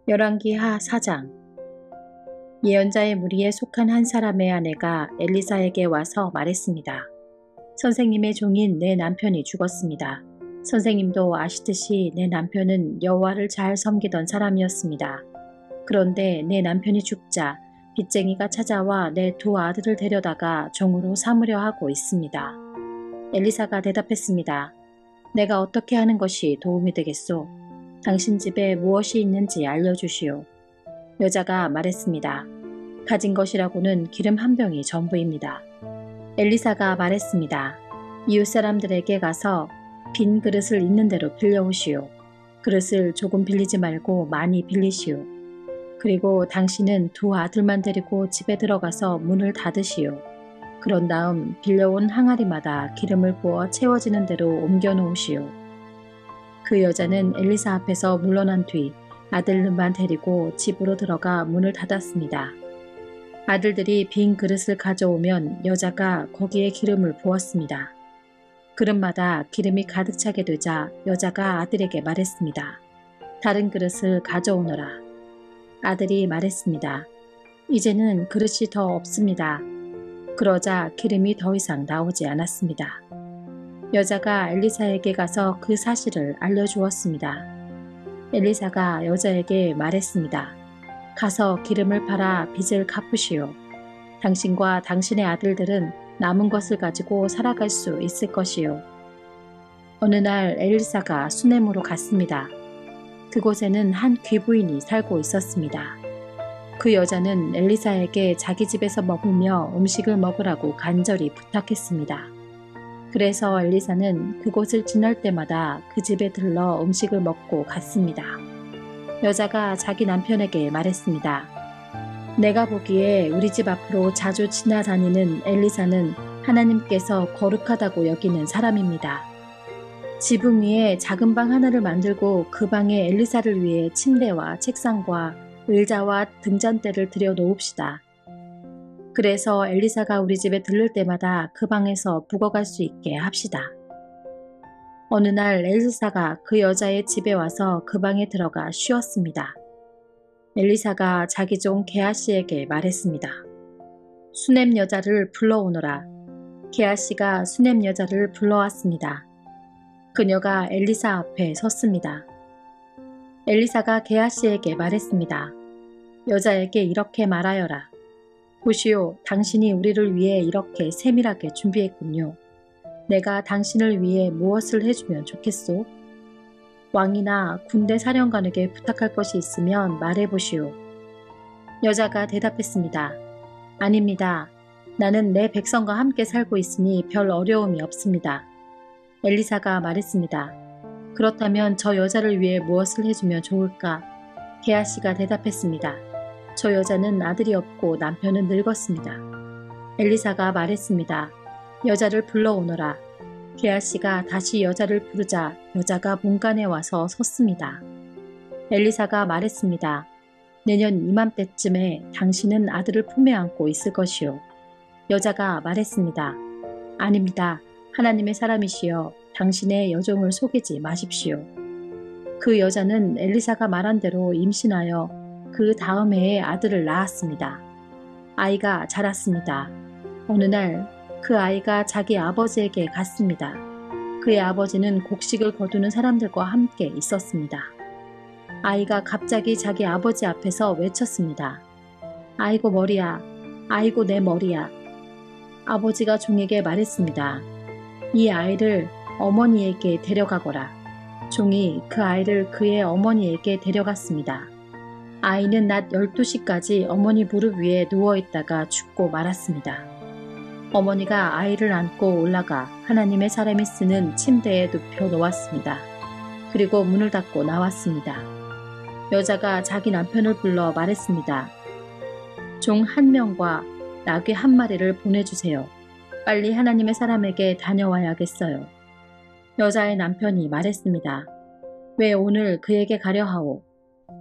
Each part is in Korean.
열왕기하 4장. 예언자의 무리에 속한 한 사람의 아내가 엘리사에게 와서 말했습니다. 선생님의 종인 내 남편이 죽었습니다. 선생님도 아시듯이 내 남편은 여호와를 잘 섬기던 사람이었습니다. 그런데 내 남편이 죽자 빚쟁이가 찾아와 내 두 아들을 데려다가 종으로 삼으려 하고 있습니다. 엘리사가 대답했습니다. 내가 어떻게 하는 것이 도움이 되겠소? 당신 집에 무엇이 있는지 알려주시오. 여자가 말했습니다. 가진 것이라고는 기름 한 병이 전부입니다. 엘리사가 말했습니다. 이웃 사람들에게 가서 빈 그릇을 있는 대로 빌려오시오. 그릇을 조금 빌리지 말고 많이 빌리시오. 그리고 당신은 두 아들만 데리고 집에 들어가서 문을 닫으시오. 그런 다음 빌려온 항아리마다 기름을 부어 채워지는 대로 옮겨 놓으시오. 그 여자는 엘리사 앞에서 물러난 뒤 아들만 데리고 집으로 들어가 문을 닫았습니다. 아들들이 빈 그릇을 가져오면 여자가 거기에 기름을 부었습니다. 그릇마다 기름이 가득 차게 되자 여자가 아들에게 말했습니다. 다른 그릇을 가져오너라. 아들이 말했습니다. 이제는 그릇이 더 없습니다. 그러자 기름이 더 이상 나오지 않았습니다. 여자가 엘리사에게 가서 그 사실을 알려주었습니다. 엘리사가 여자에게 말했습니다. 가서 기름을 팔아 빚을 갚으시오. 당신과 당신의 아들들은 남은 것을 가지고 살아갈 수 있을 것이요. 어느 날 엘리사가 수넴으로 갔습니다. 그곳에는 한 귀부인이 살고 있었습니다. 그 여자는 엘리사에게 자기 집에서 머물며 음식을 먹으라고 간절히 부탁했습니다. 그래서 엘리사는 그곳을 지날 때마다 그 집에 들러 음식을 먹고 갔습니다. 여자가 자기 남편에게 말했습니다. 내가 보기에 우리 집 앞으로 자주 지나다니는 엘리사는 하나님께서 거룩하다고 여기는 사람입니다. 지붕 위에 작은 방 하나를 만들고 그 방에 엘리사를 위해 침대와 책상과 의자와 등잔대를 들여 놓읍시다. 그래서 엘리사가 우리 집에 들를 때마다 그 방에서 묵어갈 수 있게 합시다. 어느 날 엘리사가 그 여자의 집에 와서 그 방에 들어가 쉬었습니다. 엘리사가 자기 종 게하시에게 말했습니다. 수넴 여자를 불러오너라. 게하시가 수넴 여자를 불러왔습니다. 그녀가 엘리사 앞에 섰습니다. 엘리사가 게하시에게 말했습니다. 여자에게 이렇게 말하여라. 보시오, 당신이 우리를 위해 이렇게 세밀하게 준비했군요. 내가 당신을 위해 무엇을 해주면 좋겠소? 왕이나 군대 사령관에게 부탁할 것이 있으면 말해보시오. 여자가 대답했습니다. 아닙니다. 나는 내 백성과 함께 살고 있으니 별 어려움이 없습니다. 엘리사가 말했습니다. 그렇다면 저 여자를 위해 무엇을 해주면 좋을까? 게하시가 대답했습니다. 저 여자는 아들이 없고 남편은 늙었습니다. 엘리사가 말했습니다. 여자를 불러오너라. 게하시가 다시 여자를 부르자 여자가 문간에 와서 섰습니다. 엘리사가 말했습니다. 내년 이맘때쯤에 당신은 아들을 품에 안고 있을 것이요. 여자가 말했습니다. 아닙니다. 하나님의 사람이시여 당신의 여종을 속이지 마십시오. 그 여자는 엘리사가 말한 대로 임신하여 그 다음 해에 아들을 낳았습니다. 아이가 자랐습니다. 어느 날 그 아이가 자기 아버지에게 갔습니다. 그의 아버지는 곡식을 거두는 사람들과 함께 있었습니다. 아이가 갑자기 자기 아버지 앞에서 외쳤습니다. 아이고 머리야, 아이고 내 머리야. 아버지가 종에게 말했습니다. 이 아이를 어머니에게 데려가거라. 종이 그 아이를 그의 어머니에게 데려갔습니다. 아이는 낮 12시까지 어머니 무릎 위에 누워있다가 죽고 말았습니다. 어머니가 아이를 안고 올라가 하나님의 사람이 쓰는 침대에 눕혀 놓았습니다. 그리고 문을 닫고 나왔습니다. 여자가 자기 남편을 불러 말했습니다. 종 한 명과 나귀 한 마리를 보내주세요. 빨리 하나님의 사람에게 다녀와야겠어요. 여자의 남편이 말했습니다. 왜 오늘 그에게 가려 하오?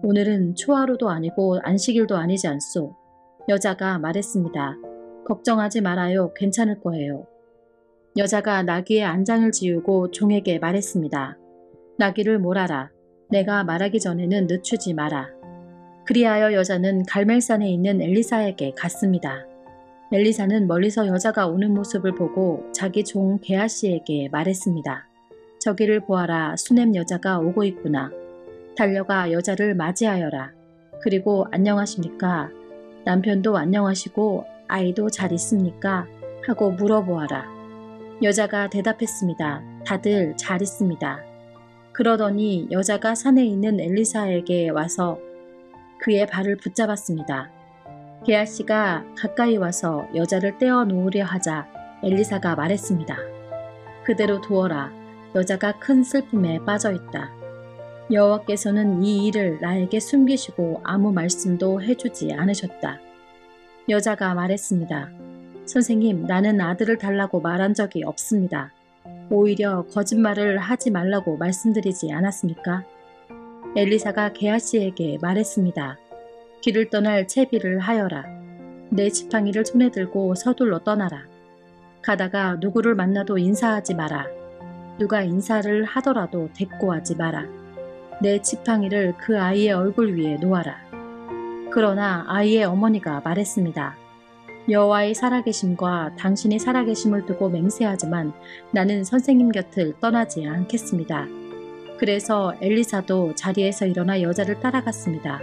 오늘은 초하루도 아니고 안식일도 아니지 않소. 여자가 말했습니다. 걱정하지 말아요. 괜찮을 거예요. 여자가 나귀의 안장을 지우고 종에게 말했습니다. 나귀를 몰아라. 내가 말하기 전에는 늦추지 마라. 그리하여 여자는 갈멜산에 있는 엘리사에게 갔습니다. 엘리사는 멀리서 여자가 오는 모습을 보고 자기 종 게하시에게 말했습니다. 저기를 보아라, 수넴 여자가 오고 있구나. 달려가 여자를 맞이하여라. 그리고 안녕하십니까? 남편도 안녕하시고 아이도 잘 있습니까? 하고 물어보아라. 여자가 대답했습니다. 다들 잘 있습니다. 그러더니 여자가 산에 있는 엘리사에게 와서 그의 발을 붙잡았습니다. 게하시가 가까이 와서 여자를 떼어 놓으려 하자 엘리사가 말했습니다. 그대로 두어라. 여자가 큰 슬픔에 빠져 있다. 여호와께서는 이 일을 나에게 숨기시고 아무 말씀도 해주지 않으셨다. 여자가 말했습니다. 선생님, 나는 아들을 달라고 말한 적이 없습니다. 오히려 거짓말을 하지 말라고 말씀드리지 않았습니까? 엘리사가 게하시에게 말했습니다. 길을 떠날 채비를 하여라. 내 지팡이를 손에 들고 서둘러 떠나라. 가다가 누구를 만나도 인사하지 마라. 누가 인사를 하더라도 대꾸하지 마라. 내 지팡이를 그 아이의 얼굴 위에 놓아라. 그러나 아이의 어머니가 말했습니다. 여호와의 살아계심과 당신의 살아계심을 두고 맹세하지만 나는 선생님 곁을 떠나지 않겠습니다. 그래서 엘리사도 자리에서 일어나 여자를 따라갔습니다.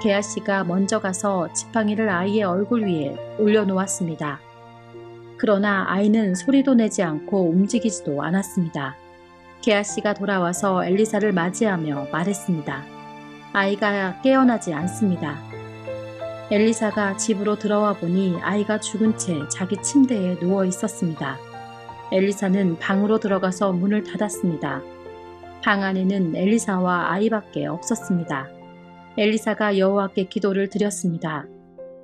게하시가 먼저 가서 지팡이를 아이의 얼굴 위에 올려놓았습니다. 그러나 아이는 소리도 내지 않고 움직이지도 않았습니다. 게하시가 돌아와서 엘리사를 맞이하며 말했습니다. 아이가 깨어나지 않습니다. 엘리사가 집으로 들어와 보니 아이가 죽은 채 자기 침대에 누워 있었습니다. 엘리사는 방으로 들어가서 문을 닫았습니다. 방 안에는 엘리사와 아이밖에 없었습니다. 엘리사가 여호와께 기도를 드렸습니다.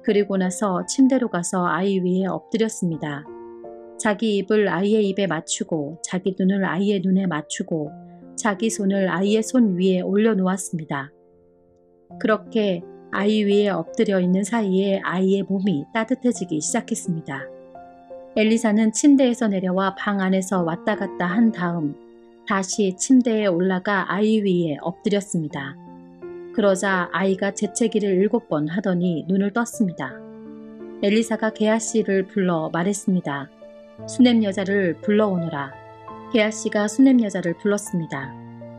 그리고 나서 침대로 가서 아이 위에 엎드렸습니다. 자기 입을 아이의 입에 맞추고 자기 눈을 아이의 눈에 맞추고 자기 손을 아이의 손 위에 올려놓았습니다. 그렇게 아이 위에 엎드려 있는 사이에 아이의 몸이 따뜻해지기 시작했습니다. 엘리사는 침대에서 내려와 방 안에서 왔다 갔다 한 다음 다시 침대에 올라가 아이 위에 엎드렸습니다. 그러자 아이가 재채기를 7번 하더니 눈을 떴습니다. 엘리사가 게하시를 불러 말했습니다. 수넴 여자를 불러오너라. 게하시가 수넴 여자를 불렀습니다.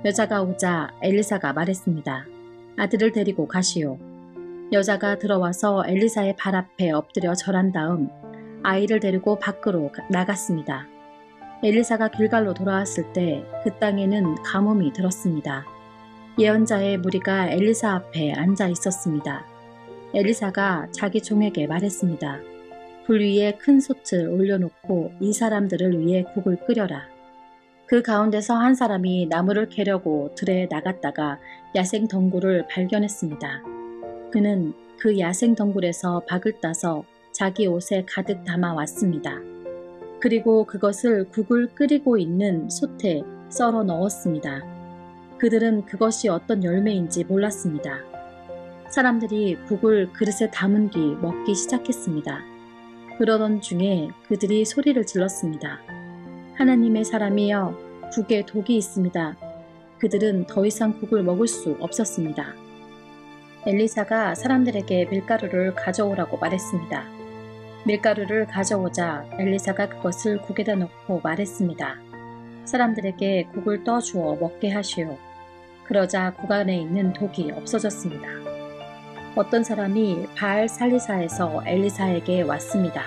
여자가 오자 엘리사가 말했습니다. 아들을 데리고 가시오. 여자가 들어와서 엘리사의 발 앞에 엎드려 절한 다음 아이를 데리고 밖으로 나갔습니다. 엘리사가 길갈로 돌아왔을 때 그 땅에는 가뭄이 들었습니다. 예언자의 무리가 엘리사 앞에 앉아 있었습니다. 엘리사가 자기 종에게 말했습니다. 불 위에 큰 솥을 올려놓고 이 사람들을 위해 국을 끓여라. 그 가운데서 한 사람이 나무를 캐려고 들에 나갔다가 야생 덩굴을 발견했습니다. 그는 그 야생 덩굴에서 박을 따서 자기 옷에 가득 담아 왔습니다. 그리고 그것을 국을 끓이고 있는 솥에 썰어 넣었습니다. 그들은 그것이 어떤 열매인지 몰랐습니다. 사람들이 국을 그릇에 담은 뒤 먹기 시작했습니다. 그러던 중에 그들이 소리를 질렀습니다. 하나님의 사람이여, 국에 독이 있습니다. 그들은 더 이상 국을 먹을 수 없었습니다. 엘리사가 사람들에게 밀가루를 가져오라고 말했습니다. 밀가루를 가져오자 엘리사가 그것을 국에다 넣고 말했습니다. 사람들에게 국을 떠주어 먹게 하시오. 그러자 국 안에 있는 독이 없어졌습니다. 어떤 사람이 바알 살리사에서 엘리사에게 왔습니다.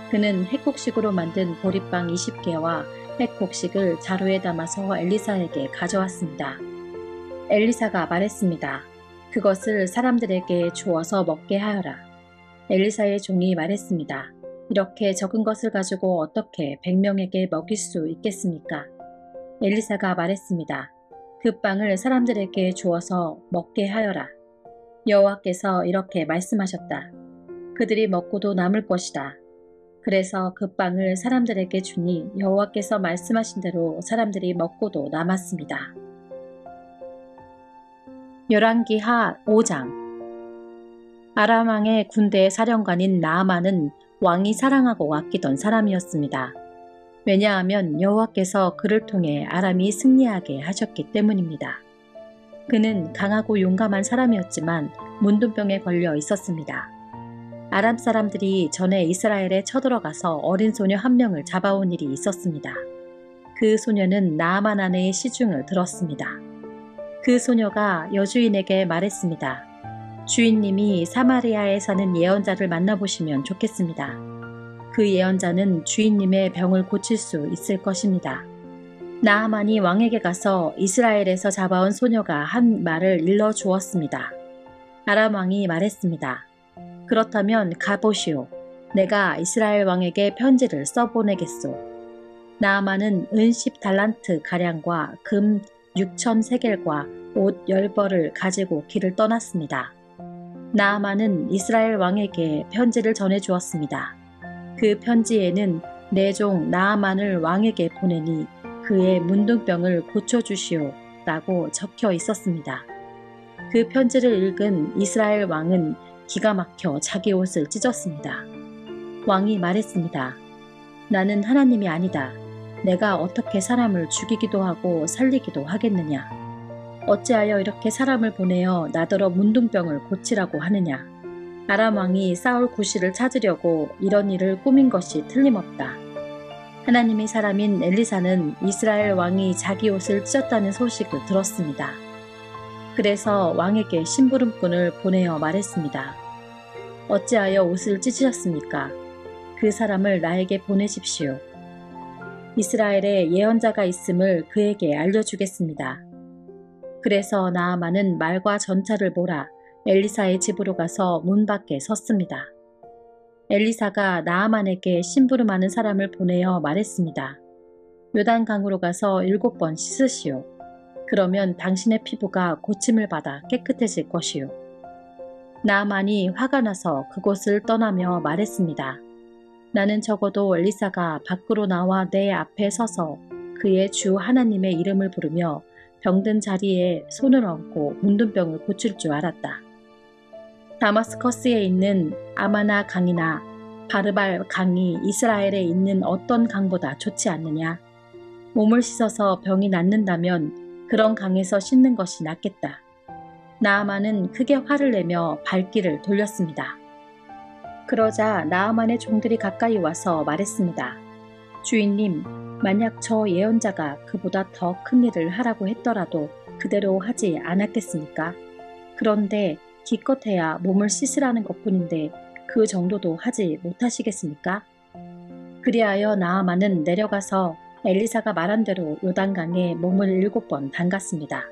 그는 핵곡식으로 만든 보리빵 20개와 핵곡식을 자루에 담아서 엘리사에게 가져왔습니다. 엘리사가 말했습니다. 그것을 사람들에게 주어서 먹게 하여라. 엘리사의 종이 말했습니다. 이렇게 적은 것을 가지고 어떻게 100명에게 먹일 수 있겠습니까? 엘리사가 말했습니다. 그 빵을 사람들에게 주어서 먹게 하여라. 여호와께서 이렇게 말씀하셨다. 그들이 먹고도 남을 것이다. 그래서 그 빵을 사람들에게 주니 여호와께서 말씀하신 대로 사람들이 먹고도 남았습니다. 열왕기하 5장. 아람 왕의 군대의 사령관인 나아만은 왕이 사랑하고 아끼던 사람이었습니다. 왜냐하면 여호와께서 그를 통해 아람이 승리하게 하셨기 때문입니다. 그는 강하고 용감한 사람이었지만 문둥병에 걸려 있었습니다. 아람 사람들이 전에 이스라엘에 쳐들어가서 어린 소녀 한 명을 잡아온 일이 있었습니다. 그 소녀는 나아만 아내의 시중을 들었습니다. 그 소녀가 여주인에게 말했습니다. 주인님이 사마리아에 사는 예언자를 만나보시면 좋겠습니다. 그 예언자는 주인님의 병을 고칠 수 있을 것입니다. 나아만이 왕에게 가서 이스라엘에서 잡아온 소녀가 한 말을 일러주었습니다. 아람 왕이 말했습니다. 그렇다면 가보시오. 내가 이스라엘 왕에게 편지를 써보내겠소. 나아만은 은 10달란트 가량과 금 6천 세겔과 옷 10벌을 가지고 길을 떠났습니다. 나아만은 이스라엘 왕에게 편지를 전해주었습니다. 그 편지에는 내 종 나아만을 왕에게 보내니 그의 문둥병을 고쳐주시오 라고 적혀 있었습니다. 그 편지를 읽은 이스라엘 왕은 기가 막혀 자기 옷을 찢었습니다. 왕이 말했습니다. 나는 하나님이 아니다. 내가 어떻게 사람을 죽이기도 하고 살리기도 하겠느냐. 어찌하여 이렇게 사람을 보내어 나더러 문둥병을 고치라고 하느냐. 아람 왕이 싸울 구실을 찾으려고 이런 일을 꾸민 것이 틀림없다. 하나님의 사람인 엘리사는 이스라엘 왕이 자기 옷을 찢었다는 소식을 들었습니다. 그래서 왕에게 심부름꾼을 보내어 말했습니다. 어찌하여 옷을 찢으셨습니까? 그 사람을 나에게 보내십시오. 이스라엘에 예언자가 있음을 그에게 알려주겠습니다. 그래서 나아만은 말과 전차를 몰아 엘리사의 집으로 가서 문 밖에 섰습니다. 엘리사가 나아만에게 심부름하는 사람을 보내어 말했습니다. 요단강으로 가서 7번 씻으시오. 그러면 당신의 피부가 고침을 받아 깨끗해질 것이오. 나아만이 화가 나서 그곳을 떠나며 말했습니다. 나는 적어도 엘리사가 밖으로 나와 내 앞에 서서 그의 주 하나님의 이름을 부르며 병든 자리에 손을 얹고 문둥병을 고칠 줄 알았다. 다마스커스에 있는 아마나 강이나 바르발 강이 이스라엘에 있는 어떤 강보다 좋지 않느냐? 몸을 씻어서 병이 낫는다면 그런 강에서 씻는 것이 낫겠다. 나아만은 크게 화를 내며 발길을 돌렸습니다. 그러자 나아만의 종들이 가까이 와서 말했습니다. 주인님, 만약 저 예언자가 그보다 더 큰 일을 하라고 했더라도 그대로 하지 않았겠습니까? 그런데 기껏해야 몸을 씻으라는 것뿐인데 그 정도도 하지 못하시겠습니까? 그리하여 나아만은 내려가서 엘리사가 말한 대로 요단강에 몸을 7번 담갔습니다.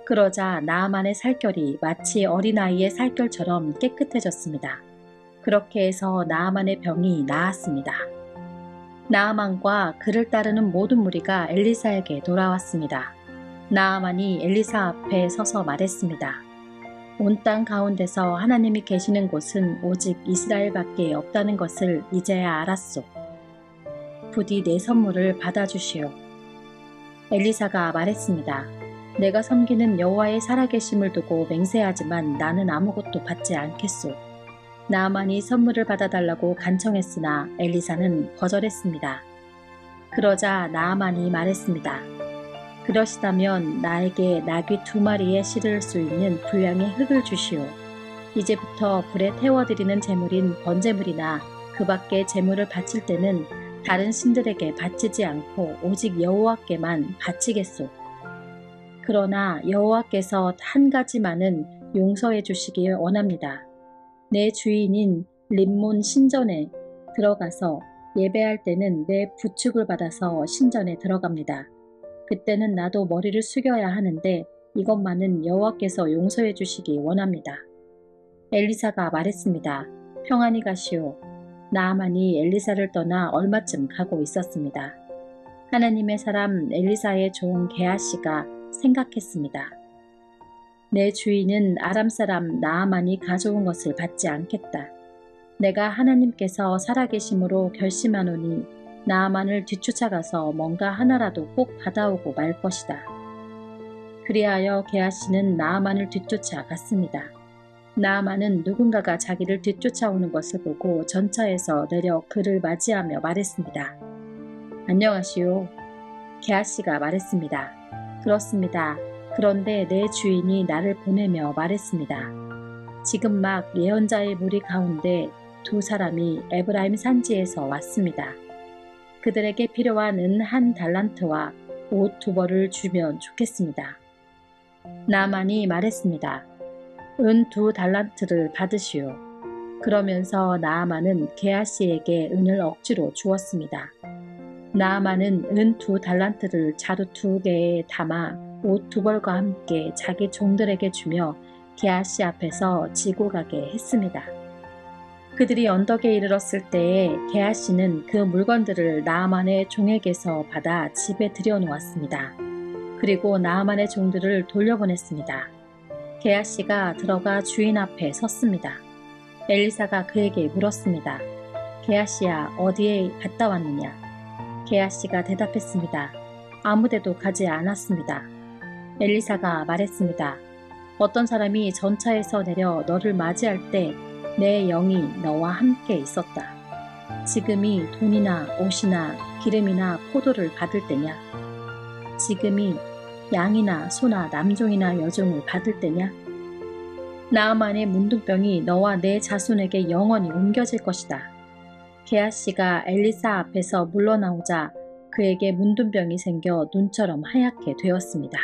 그러자 나아만의 살결이 마치 어린아이의 살결처럼 깨끗해졌습니다. 그렇게 해서 나아만의 병이 나았습니다. 나아만과 그를 따르는 모든 무리가 엘리사에게 돌아왔습니다. 나아만이 엘리사 앞에 서서 말했습니다. 온 땅 가운데서 하나님이 계시는 곳은 오직 이스라엘밖에 없다는 것을 이제야 알았소. 부디 내 선물을 받아주시오. 엘리사가 말했습니다. 내가 섬기는 여호와의 살아계심을 두고 맹세하지만 나는 아무것도 받지 않겠소. 나아만이 선물을 받아달라고 간청했으나 엘리사는 거절했습니다. 그러자 나아만이 말했습니다. 그러시다면 나에게 나귀 2마리에 실을 수 있는 분량의 흙을 주시오. 이제부터 불에 태워드리는 제물인 번제물이나 그 밖의 제물을 바칠 때는 다른 신들에게 바치지 않고 오직 여호와께만 바치겠소. 그러나 여호와께서 한 가지만은 용서해 주시길 원합니다. 내 주인인 림몬 신전에 들어가서 예배할 때는 내 부축을 받아서 신전에 들어갑니다. 그때는 나도 머리를 숙여야 하는데 이것만은 여호와께서 용서해 주시기 원합니다. 엘리사가 말했습니다. 평안히 가시오. 나아만이 엘리사를 떠나 얼마쯤 가고 있었습니다. 하나님의 사람 엘리사의 종 게하시가 생각했습니다. 내 주인은 아람 사람 나아만이 가져온 것을 받지 않겠다. 내가 하나님께서 살아계심으로 결심하노니 나아만을 뒤쫓아가서 뭔가 하나라도 꼭 받아오고 말 것이다. 그리하여 게하시는 나아만을 뒤쫓아 갔습니다. 나아만은 누군가가 자기를 뒤쫓아오는 것을 보고 전차에서 내려 그를 맞이하며 말했습니다. 안녕하시오. 게하시가 말했습니다. 그렇습니다. 그런데 내 주인이 나를 보내며 말했습니다. 지금 막 예언자의 무리 가운데 두 사람이 에브라임 산지에서 왔습니다. 그들에게 필요한 은 1달란트와 옷 2벌을 주면 좋겠습니다. 나만이 말했습니다. 은 2달란트를 받으시오. 그러면서 나아만은 게하시에게 은을 억지로 주었습니다. 나아만은 은 2달란트를 자루 2개에 담아 옷 2벌과 함께 자기 종들에게 주며 게하시 앞에서 지고 가게 했습니다. 그들이 언덕에 이르렀을 때에 게하시는 그 물건들을 나아만의 종에게서 받아 집에 들여놓았습니다. 그리고 나아만의 종들을 돌려보냈습니다. 게하시가 들어가 주인 앞에 섰습니다. 엘리사가 그에게 물었습니다. 게하시야, 어디에 갔다 왔느냐? 게하시가 대답했습니다. 아무데도 가지 않았습니다. 엘리사가 말했습니다. 어떤 사람이 전차에서 내려 너를 맞이할 때 내 영이 너와 함께 있었다. 지금이 돈이나 옷이나 기름이나 포도를 받을 때냐? 지금이 양이나 소나 남종이나 여종을 받을 때냐? 나아만의 문둥병이 너와 내 자손에게 영원히 옮겨질 것이다. 게하시가 엘리사 앞에서 물러나오자 그에게 문둥병이 생겨 눈처럼 하얗게 되었습니다.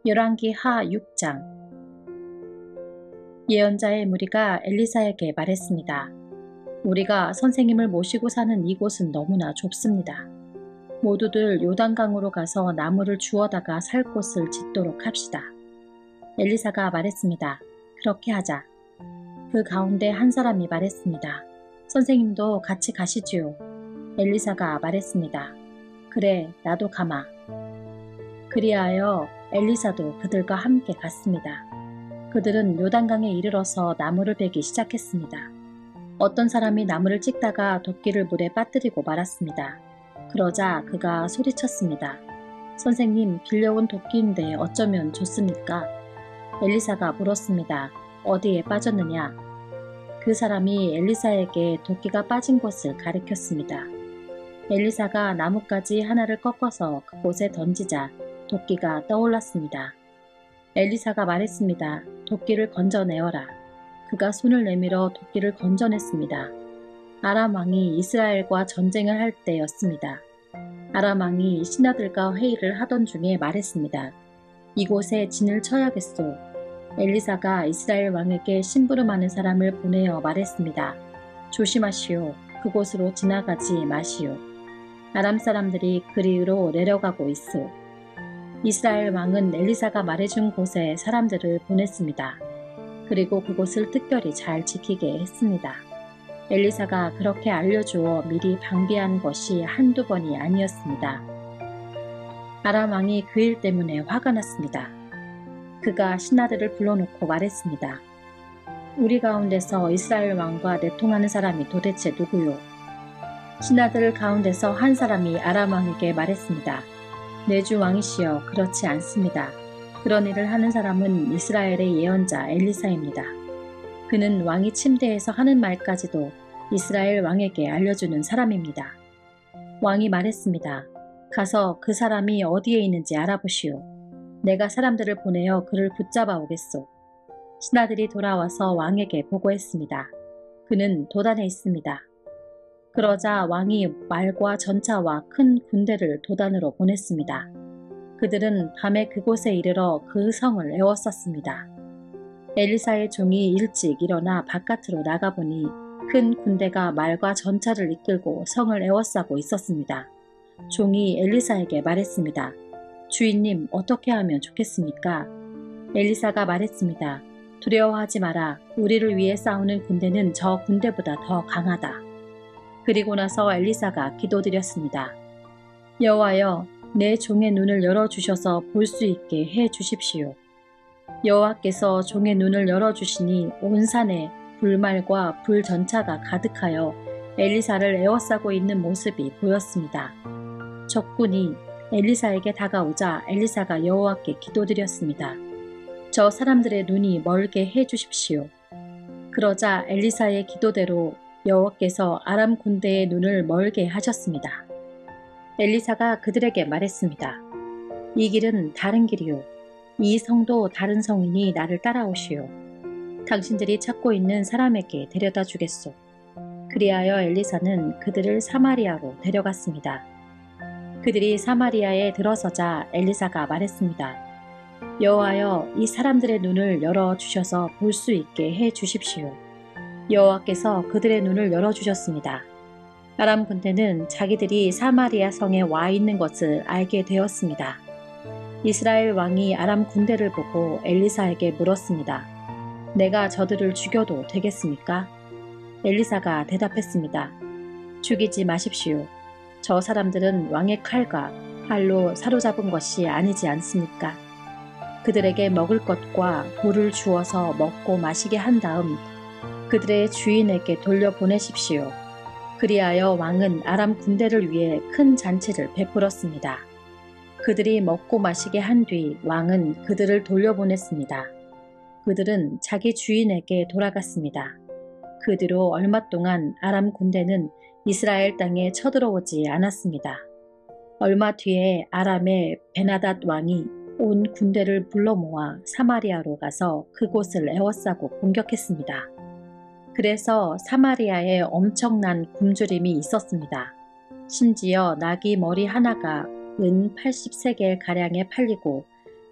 열왕기 하 6장. 예언자의 무리가 엘리사에게 말했습니다. 우리가 선생님을 모시고 사는 이곳은 너무나 좁습니다. 모두들 요단강으로 가서 나무를 주워다가 살 곳을 짓도록 합시다. 엘리사가 말했습니다. 그렇게 하자. 그 가운데 한 사람이 말했습니다. 선생님도 같이 가시지요. 엘리사가 말했습니다. 그래, 나도 가마. 그리하여 엘리사도 그들과 함께 갔습니다. 그들은 요단강에 이르러서 나무를 베기 시작했습니다. 어떤 사람이 나무를 찍다가 도끼를 물에 빠뜨리고 말았습니다. 그러자 그가 소리쳤습니다. 선생님, 빌려온 도끼인데 어쩌면 좋습니까? 엘리사가 물었습니다. 어디에 빠졌느냐? 그 사람이 엘리사에게 도끼가 빠진 곳을 가리켰습니다. 엘리사가 나뭇가지 하나를 꺾어서 그곳에 던지자 도끼가 떠올랐습니다. 엘리사가 말했습니다. 도끼를 건져내어라. 그가 손을 내밀어 도끼를 건져냈습니다. 아람 왕이 이스라엘과 전쟁을 할 때였습니다. 아람 왕이 신하들과 회의를 하던 중에 말했습니다. 이곳에 진을 쳐야겠소. 엘리사가 이스라엘 왕에게 심부름하는 사람을 보내어 말했습니다. 조심하시오. 그곳으로 지나가지 마시오. 아람 사람들이 그리로 내려가고 있소. 이스라엘 왕은 엘리사가 말해준 곳에 사람들을 보냈습니다. 그리고 그곳을 특별히 잘 지키게 했습니다. 엘리사가 그렇게 알려주어 미리 방비한 것이 한두 번이 아니었습니다. 아람 왕이 그 일 때문에 화가 났습니다. 그가 신하들을 불러놓고 말했습니다. 우리 가운데서 이스라엘 왕과 내통하는 사람이 도대체 누구요? 신하들 가운데서 한 사람이 아람 왕에게 말했습니다. 내 주 왕이시여, 그렇지 않습니다. 그런 일을 하는 사람은 이스라엘의 예언자 엘리사입니다. 그는 왕이 침대에서 하는 말까지도 이스라엘 왕에게 알려주는 사람입니다. 왕이 말했습니다. 가서 그 사람이 어디에 있는지 알아보시오. 내가 사람들을 보내어 그를 붙잡아 오겠소. 신하들이 돌아와서 왕에게 보고했습니다. 그는 도단에 있습니다. 그러자 왕이 말과 전차와 큰 군대를 도단으로 보냈습니다. 그들은 밤에 그곳에 이르러 그 성을 에워쌌습니다. 엘리사의 종이 일찍 일어나 바깥으로 나가보니 큰 군대가 말과 전차를 이끌고 성을 에워싸고 있었습니다. 종이 엘리사에게 말했습니다. 주인님, 어떻게 하면 좋겠습니까? 엘리사가 말했습니다. 두려워하지 마라. 우리를 위해 싸우는 군대는 저 군대보다 더 강하다. 그리고 나서 엘리사가 기도드렸습니다. 여호와여, 내 종의 눈을 열어주셔서 볼 수 있게 해 주십시오. 여호와께서 종의 눈을 열어주시니 온 산에 불말과 불전차가 가득하여 엘리사를 에워싸고 있는 모습이 보였습니다. 적군이 엘리사에게 다가오자 엘리사가 여호와께 기도드렸습니다. 저 사람들의 눈이 멀게 해 주십시오. 그러자 엘리사의 기도대로 여호와께서 아람 군대의 눈을 멀게 하셨습니다. 엘리사가 그들에게 말했습니다. 이 길은 다른 길이요. 이 성도 다른 성인이 나를 따라오시오. 당신들이 찾고 있는 사람에게 데려다 주겠소. 그리하여 엘리사는 그들을 사마리아로 데려갔습니다. 그들이 사마리아에 들어서자 엘리사가 말했습니다. 여호와여, 이 사람들의 눈을 열어주셔서 볼 수 있게 해 주십시오. 여호와께서 그들의 눈을 열어주셨습니다. 아람 군대는 자기들이 사마리아 성에 와 있는 것을 알게 되었습니다. 이스라엘 왕이 아람 군대를 보고 엘리사에게 물었습니다. 내가 저들을 죽여도 되겠습니까? 엘리사가 대답했습니다. 죽이지 마십시오. 저 사람들은 왕의 칼과 활로 사로잡은 것이 아니지 않습니까? 그들에게 먹을 것과 돌을 주어서 먹고 마시게 한 다음 그들의 주인에게 돌려보내십시오. 그리하여 왕은 아람 군대를 위해 큰 잔치를 베풀었습니다. 그들이 먹고 마시게 한 뒤 왕은 그들을 돌려보냈습니다. 그들은 자기 주인에게 돌아갔습니다. 그 뒤로 얼마 동안 아람 군대는 이스라엘 땅에 쳐들어오지 않았습니다. 얼마 뒤에 아람의 베나닷 왕이 온 군대를 불러 모아 사마리아로 가서 그곳을 에워싸고 공격했습니다. 그래서 사마리아에 엄청난 굶주림이 있었습니다. 심지어 나귀 머리 하나가 은 80세겔가량에 팔리고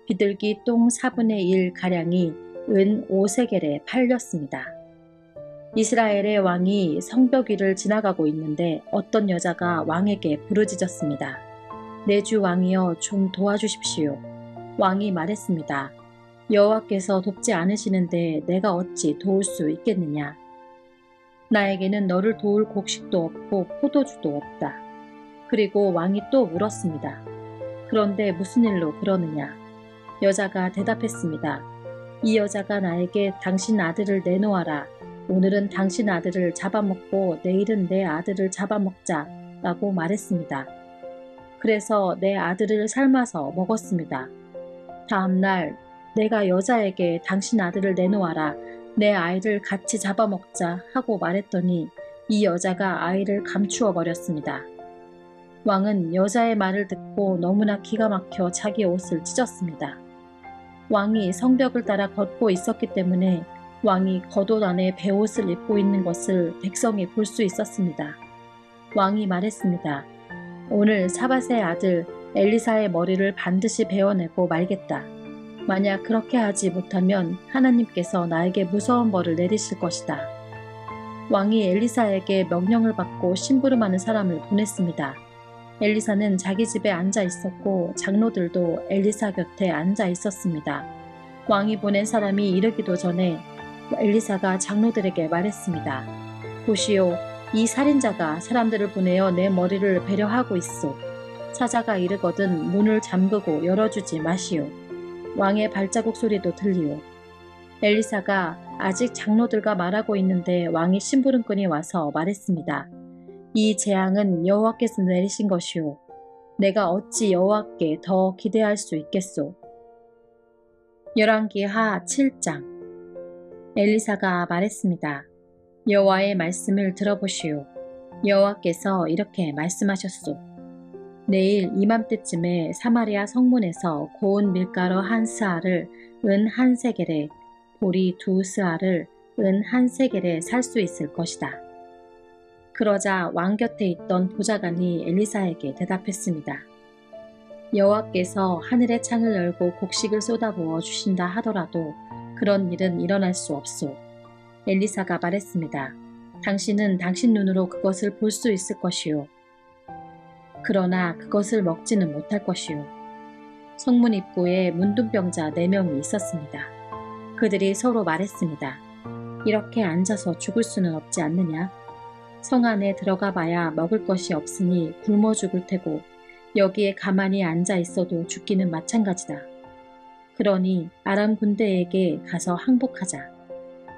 비둘기 똥 4분의 1가량이 은 5세겔에 팔렸습니다. 이스라엘의 왕이 성벽 위를 지나가고 있는데 어떤 여자가 왕에게 부르짖었습니다. 내 주 왕이여, 좀 도와주십시오. 왕이 말했습니다. 여호와께서 돕지 않으시는데 내가 어찌 도울 수 있겠느냐. 나에게는 너를 도울 곡식도 없고 포도주도 없다. 그리고 왕이 또 물었습니다. 그런데 무슨 일로 그러느냐. 여자가 대답했습니다. 이 여자가 나에게 당신 아들을 내놓아라. 오늘은 당신 아들을 잡아먹고 내일은 내 아들을 잡아먹자 라고 말했습니다. 그래서 내 아들을 삶아서 먹었습니다. 다음날 내가 여자에게 당신 아들을 내놓아라. 내 아이를 같이 잡아먹자 하고 말했더니 이 여자가 아이를 감추어 버렸습니다. 왕은 여자의 말을 듣고 너무나 기가 막혀 자기 옷을 찢었습니다. 왕이 성벽을 따라 걷고 있었기 때문에 왕이 겉옷 안에 베옷을 입고 있는 것을 백성이 볼 수 있었습니다. 왕이 말했습니다. 오늘 사밧의 아들 엘리사의 머리를 반드시 베어내고 말겠다. 만약 그렇게 하지 못하면 하나님께서 나에게 무서운 벌을 내리실 것이다. 왕이 엘리사에게 명령을 받고 심부름하는 사람을 보냈습니다. 엘리사는 자기 집에 앉아 있었고 장로들도 엘리사 곁에 앉아 있었습니다. 왕이 보낸 사람이 이르기도 전에 엘리사가 장로들에게 말했습니다. 보시오, 이 살인자가 사람들을 보내어 내 머리를 베려하고 있소. 사자가 이르거든 문을 잠그고 열어주지 마시오. 왕의 발자국 소리도 들리오. 엘리사가 아직 장로들과 말하고 있는데 왕의 심부름꾼이 와서 말했습니다. 이 재앙은 여호와께서 내리신 것이오. 내가 어찌 여호와께 더 기대할 수 있겠소. 열왕기하 7장. 엘리사가 말했습니다. 여호와의 말씀을 들어보시오. 여호와께서 이렇게 말씀하셨소. 내일 이맘때쯤에 사마리아 성문에서 고운 밀가루 한 스아를 은 한 세겔에, 보리 2스아를 은 한 세겔에 살 수 있을 것이다. 그러자 왕 곁에 있던 보좌관이 엘리사에게 대답했습니다. 여호와께서 하늘의 창을 열고 곡식을 쏟아부어 주신다 하더라도 그런 일은 일어날 수 없소. 엘리사가 말했습니다. 당신은 당신 눈으로 그것을 볼 수 있을 것이요. 그러나 그것을 먹지는 못할 것이요. 성문 입구에 문둥병자 4명이 있었습니다. 그들이 서로 말했습니다. 이렇게 앉아서 죽을 수는 없지 않느냐? 성 안에 들어가 봐야 먹을 것이 없으니 굶어 죽을 테고 여기에 가만히 앉아 있어도 죽기는 마찬가지다. 그러니 아람 군대에게 가서 항복하자.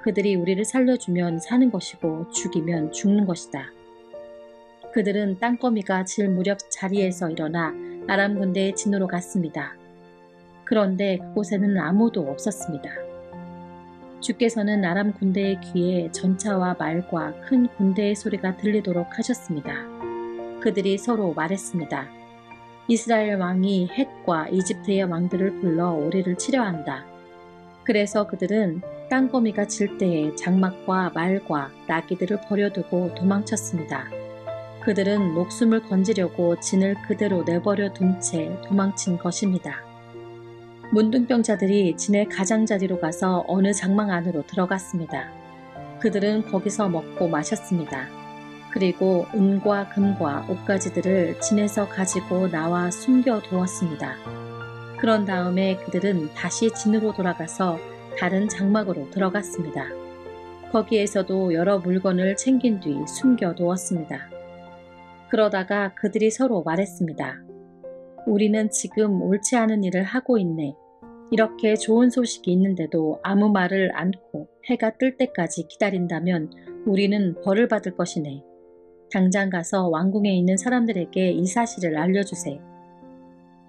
그들이 우리를 살려주면 사는 것이고 죽이면 죽는 것이다. 그들은 땅거미가 질 무렵 자리에서 일어나 아람 군대의 진으로 갔습니다. 그런데 그곳에는 아무도 없었습니다. 주께서는 아람 군대의 귀에 전차와 말과 큰 군대의 소리가 들리도록 하셨습니다. 그들이 서로 말했습니다. 이스라엘 왕이 헷과 이집트의 왕들을 불러 오리를 치려 한다. 그래서 그들은 땅거미가 질 때에 장막과 말과 나귀들을 버려두고 도망쳤습니다. 그들은 목숨을 건지려고 진을 그대로 내버려 둔 채 도망친 것입니다. 문둥병자들이 진의 가장자리로 가서 어느 장막 안으로 들어갔습니다. 그들은 거기서 먹고 마셨습니다. 그리고 은과 금과 옷가지들을 진에서 가지고 나와 숨겨두었습니다. 그런 다음에 그들은 다시 진으로 돌아가서 다른 장막으로 들어갔습니다. 거기에서도 여러 물건을 챙긴 뒤 숨겨두었습니다. 그러다가 그들이 서로 말했습니다. 우리는 지금 옳지 않은 일을 하고 있네. 이렇게 좋은 소식이 있는데도 아무 말을 않고 해가 뜰 때까지 기다린다면 우리는 벌을 받을 것이네. 당장 가서 왕궁에 있는 사람들에게 이 사실을 알려주세.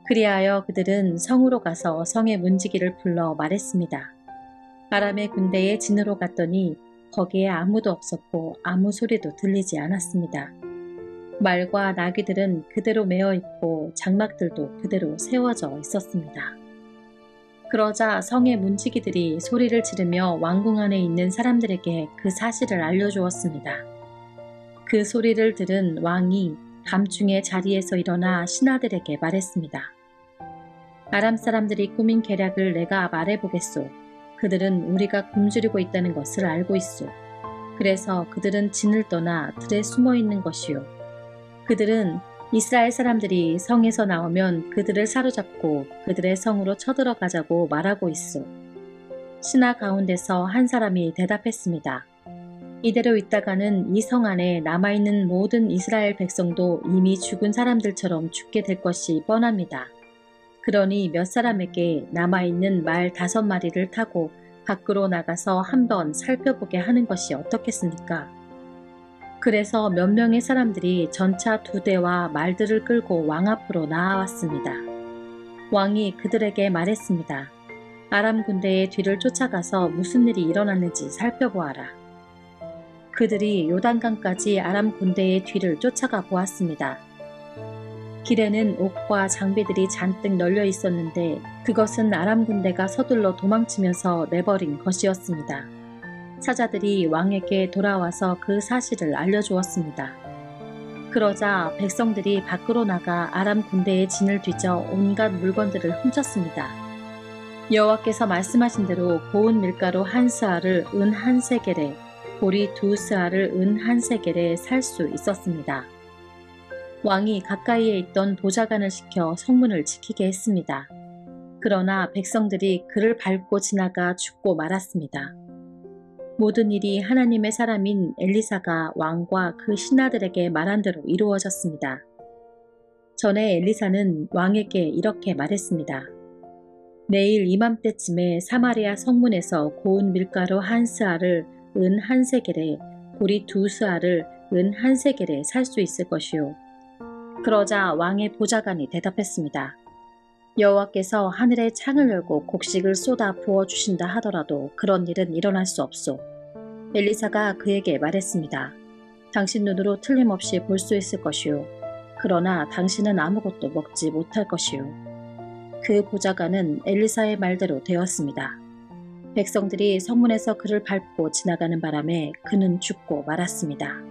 그리하여 그들은 성으로 가서 성의 문지기를 불러 말했습니다. 아람의 군대에 진으로 갔더니 거기에 아무도 없었고 아무 소리도 들리지 않았습니다. 말과 나귀들은 그대로 메어 있고 장막들도 그대로 세워져 있었습니다. 그러자 성의 문지기들이 소리를 지르며 왕궁 안에 있는 사람들에게 그 사실을 알려주었습니다. 그 소리를 들은 왕이 밤중에 자리에서 일어나 신하들에게 말했습니다. 아람 사람들이 꾸민 계략을 내가 말해보겠소. 그들은 우리가 굶주리고 있다는 것을 알고 있소. 그래서 그들은 진을 떠나 들에 숨어 있는 것이요. 그들은 이스라엘 사람들이 성에서 나오면 그들을 사로잡고 그들의 성으로 쳐들어가자고 말하고 있소. 신하 가운데서 한 사람이 대답했습니다. 이대로 있다가는 이 성 안에 남아있는 모든 이스라엘 백성도 이미 죽은 사람들처럼 죽게 될 것이 뻔합니다. 그러니 몇 사람에게 남아있는 말 5마리를 타고 밖으로 나가서 한번 살펴보게 하는 것이 어떻겠습니까? 그래서 몇 명의 사람들이 전차 2대와 말들을 끌고 왕 앞으로 나아왔습니다. 왕이 그들에게 말했습니다. 아람 군대의 뒤를 쫓아가서 무슨 일이 일어났는지 살펴보아라. 그들이 요단강까지 아람 군대의 뒤를 쫓아가 보았습니다. 길에는 옷과 장비들이 잔뜩 널려 있었는데 그것은 아람 군대가 서둘러 도망치면서 내버린 것이었습니다. 사자들이 왕에게 돌아와서 그 사실을 알려주었습니다. 그러자 백성들이 밖으로 나가 아람 군대의 진을 뒤져 온갖 물건들을 훔쳤습니다. 여호와께서 말씀하신 대로 고운 밀가루 1스아를 은 1세겔에, 보리 2스아를 은 1세겔에 살 수 있었습니다. 왕이 가까이에 있던 보좌관을 시켜 성문을 지키게 했습니다. 그러나 백성들이 그를 밟고 지나가 죽고 말았습니다. 모든 일이 하나님의 사람인 엘리사가 왕과 그 신하들에게 말한 대로 이루어졌습니다. 전에 엘리사는 왕에게 이렇게 말했습니다. 내일 이맘때쯤에 사마리아 성문에서 고운 밀가루 1스아를 은 1세겔에, 보리 2스아를 은 1세겔에 살 수 있을 것이요. 그러자 왕의 보좌관이 대답했습니다. 여호와께서 하늘의 창을 열고 곡식을 쏟아 부어주신다 하더라도 그런 일은 일어날 수 없소. 엘리사가 그에게 말했습니다. 당신 눈으로 틀림없이 볼 수 있을 것이요. 그러나 당신은 아무것도 먹지 못할 것이요. 그 보좌관은 엘리사의 말대로 되었습니다. 백성들이 성문에서 그를 밟고 지나가는 바람에 그는 죽고 말았습니다.